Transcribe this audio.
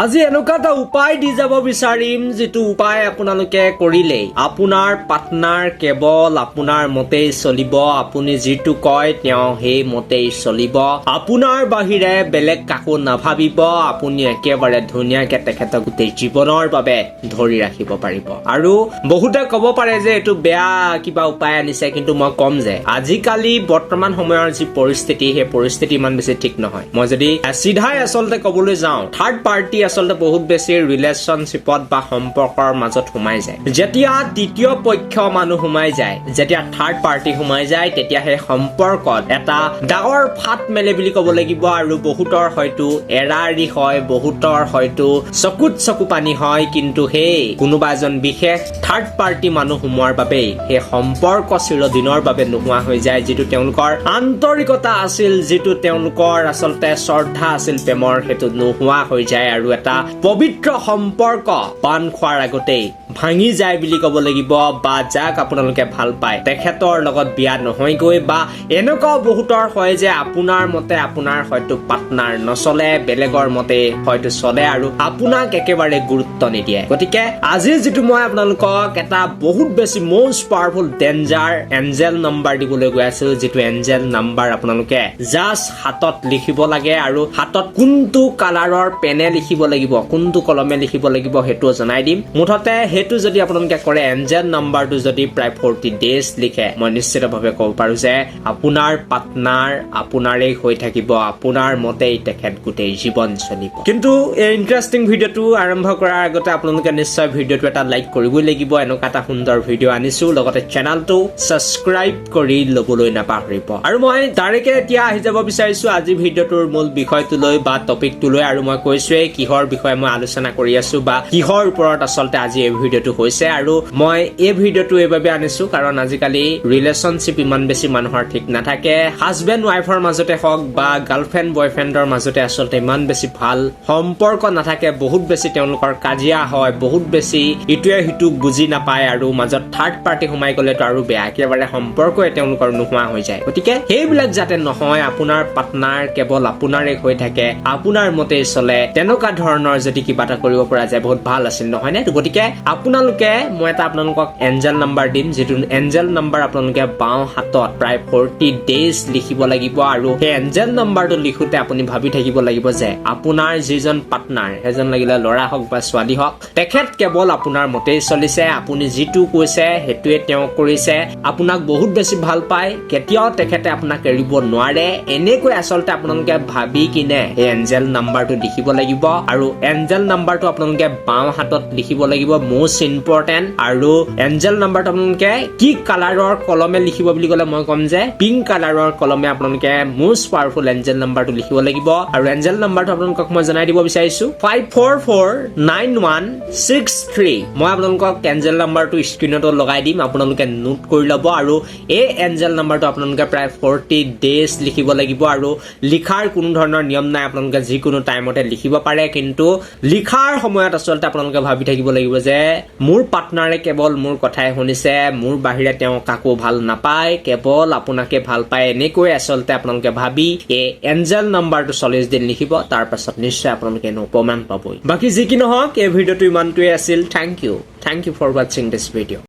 আজি এনেকুৱা এটা উপায় দি যাব বিচাৰিম যিটো উপায় আপোনালোকে কৰিলেই আপোনাৰ পাৰ্টনাৰ কেৱল আপোনাৰ মতেই চলিব আপুনি যিটো কয় তেওঁ সেই মতেই চলিব আপোনাৰ বাহিৰে বেলেগ কাকো নাভাবিব আপুনি একেবাৰে ধুনীয়াকৈ তেখেতক গোটেই জীৱনৰ বাবে ধৰি ৰাখিব পাৰিব আৰু বহুতে ক'ব পাৰে যে এইটো বেয়া কিবা উপায় আনিছে কিন্তু মই কম যে আজিকালি বৰ্তমান সময়ৰ যি পৰিস্থিতি সেই পৰিস্থিতি ইমান বেছি ঠিক নহয় মই যদি সিধাই আচলতে ক'বলৈ যাওঁ থাৰ্ড পাৰ্টি আসলে বহুত বেছি ৰিলেশনশিপত বা সম্পৰ্কৰ মাজত সোমাই যায় যেতিয়া তৃতীয় পক্ষ মানুহ সোমাই যায় যেতিয়া থাৰ্ড পাৰ্টি সোমাই যায় তেতিয়া সেই সম্পৰ্কত এটা ডাঙৰ ফাট মেলে বুলি ক'ব লাগিব আৰু বহুতৰ হয়তো এৰাৰি হয় বহুতৰ হয়তো চকুত চকু পানী হয় কিন্তু সেই কোনোবা এজন বিশেষ থাৰ্ড পাৰ্টি মানুহ সোমোৱাৰ বাবে সেই সম্পৰ্ক চিৰদিনৰ বাবে নোহোৱা হৈ যায় যেটো তেওঁলোকৰ আন্তৰিকতা আছিল যেটো তেওঁলোকৰ আসলতে শ্ৰদ্ধা আছিল প্ৰেমৰ হেতু নোহোৱা হৈ যায় আৰু এটা পবিত্ৰ সম্পৰ্ক পান খোৱাৰ আগতেই ভাঙি যায় বুলি ক'ব লাগিব বা যাক আপোনালোকে ভাল পায় তেখেতৰ লগত বিয়া নহয়গৈ বা এনেকুৱা বহুতৰ হয় যে আপোনাৰ মতে আপোনাৰ হয়তো পাৰ্টনাৰ নচলে বেলেগৰ মতে হয়তো চলে আৰু আপোনাক একেবাৰে গুৰুত্ব নিদিয়ে গতিকে আজি যেটো মই আপোনালোকক এটা বহুত বেছি most powerful danger Angel number দিবলৈ গৈ আছো যেটো এঞ্জেল নাম্বাৰ আপোনালোকে জাস্ট হাতত লিখিব লাগে আৰু হাতত কোনটো কালাৰৰ পেনে লিখিব লাগিব কোনটো কলমে লিখিব লাগিব হেতু জনাই দিম মুঠতে হেতু যদি আপোনালোকে কৰে এঞ্জেল নাম্বাৰটো যদি প্ৰায় 40 ডেজ লিখে মই নিশ্চিতভাৱে ক'ব পাৰো যে আপোনাৰ পাৰ্টনাৰ আপোনাৰেই হৈ থাকিব আপোনাৰ মতেই তেখেত গোটেই জীৱন চলিব কিন্তু এই ইন্টাৰেষ্টিং ভিডিঅ'টো আৰম্ভ কৰাৰ আগতে আপোনালোকে নিশ্চয় ভিডিঅ'টো এটা লাইক কৰিবই লাগিব এনেকুৱা এটা সুন্দৰ ভিডিঅ' আনিছো লগতে চেনেলটো সাবস্ক্ৰাইব কৰি ল'বলৈ নাপাহৰিব আৰু মই ডাইৰেক্ট এতিয়া আহি যাব বিচাৰিছো আজি ভিডিঅ'টোৰ মূল বিষয়টোলৈ বা টপিকটোলৈ আৰু মই কৈছোৱে কিহৰ বিষয়ে মই আলোচনা কৰি আছো বা কিহৰ ওপৰত আসলতে আজি এই ভিডিঅ'টো হৈছে আৰু মই এই ভিডিঅ'টো এইভাবে আনিছো কাৰণ আজিকালি ৰিলেশনশিপ ইমান বেছি মানুহৰ ঠিক নাথাকে হাজবেণ্ড ওয়াইফৰ মাজতে হওক বা গাৰ্লফ্ৰেণ্ড বয়ফ্ৰেণ্ডৰ মাজতে আসলতে ইমান বেছি ভাল সম্পৰ্ক নাথাকে বহুত বেছি তেওঁলোকৰ কাজিয়া হয় বহুত বেছি ইটোৱে হিটোক বুজি নাপায় আৰু মাজত থাৰ্ড পাৰ্টি সোমাই গ'লেতো আৰু বেয়া একেবাৰে সম্পৰ্কই তেওঁলোকৰ নোহোৱা হৈ যায় গতিকে সেইবিলাক যাতে নহয় আপোনাৰ পাৰ্টনাৰ কেৱল আপোনাৰে হৈ থাকে আপোনাৰ মতে চলে তেনেকুৱা ধৰণৰ যদি কিবা এটা কৰিব পৰা যায় বহুত ভাল আছিল নহয় নে গতিকে আপোনালোকে মই এটা আপোনালোকক এঞ্জেল নাম্বাৰ দিম যেটো এঞ্জেল নাম্বাৰ আপোনালোকে বাও হাতত প্ৰায় 40 ডেজ লিখিব লাগিব আৰু সেই এঞ্জেল নাম্বাৰটো লিখোতে আপুনি ভাবি থাকিব লাগিব যে আপোনাৰ যিজন পাৰ্টনাৰ এজন লাগিলে ল'ৰা হওক বা ছোৱালী হওক তেখেত কেৱল আপোনাৰ মতেই চলিছে আপুনি যিটো কৈছে হেতুৱে তেওঁ কৰিছে আপোনাক বহুত বেছি ভাল পায় কেতিয়াও তেখেতে আপোনাক এৰিব নোৱাৰে এনেকৈ আসলতে আপোনালোকে ভাবি কিনে এই এঞ্জেল নাম্বাৰটো লিখিব লাগিব আৰু এঞ্জেল নাম্বাৰটো আপোনালোকে বাও হাতত লিখিব লাগিব মোষ্ট ইম্পৰ্টেন্ট আৰু এঞ্জেল নাম্বাৰটো আপোনালোকে কি কালাৰৰ কলমে লিখিব বুলি ক'লে মই ক'ম যে পিংক কালাৰৰ কলমে আপোনালোকে মোষ্ট পাৱাৰফুল এঞ্জেল নাম্বাৰটো লিখিব লাগিব আৰু এঞ্জেল নাম্বাৰটো আপোনালোকক মই জনাই দিব বিচাৰিছো 544916 মই আপোনালোকক এঞ্জেল নাম্বাৰটো স্ক্ৰীনতো লগাই দিম আপোনালোকে নোট কৰি ল'ব আৰু এই এঞ্জেল নাম্বাৰটো আপোনালোকে প্ৰায় 40 ডেজ লিখিব লাগিব আৰু লিখাৰ কোনো ধৰণৰ নিয়ম নাই আপোনালোকে যিকোনো টাইমতে লিখিব পাৰে কিন্তু লিখাৰ সময়ত আসলতে আপোনালোকে ভাবি থাকিব লাগিব যে মোৰ পাৰ্টনাৰে কেৱল মোৰ কথাই শুনিছে মোৰ বাহিৰে তেওঁ কাকো ভাল নাপায় কেৱল আপোনাকে ভাল পায় এনেকৈ আসলতে আপোনালোকে ভাবি এই এঞ্জেল নাম্বাৰটো 40 দিন লিখিব তাৰ পাছত নিশ্চয় আপোনালোকে প্ৰমাণ পাবই বাকি যি কি নহওক এই ভিডিঅ'টো ইমানটোৱে আছিল thank you for watching this video'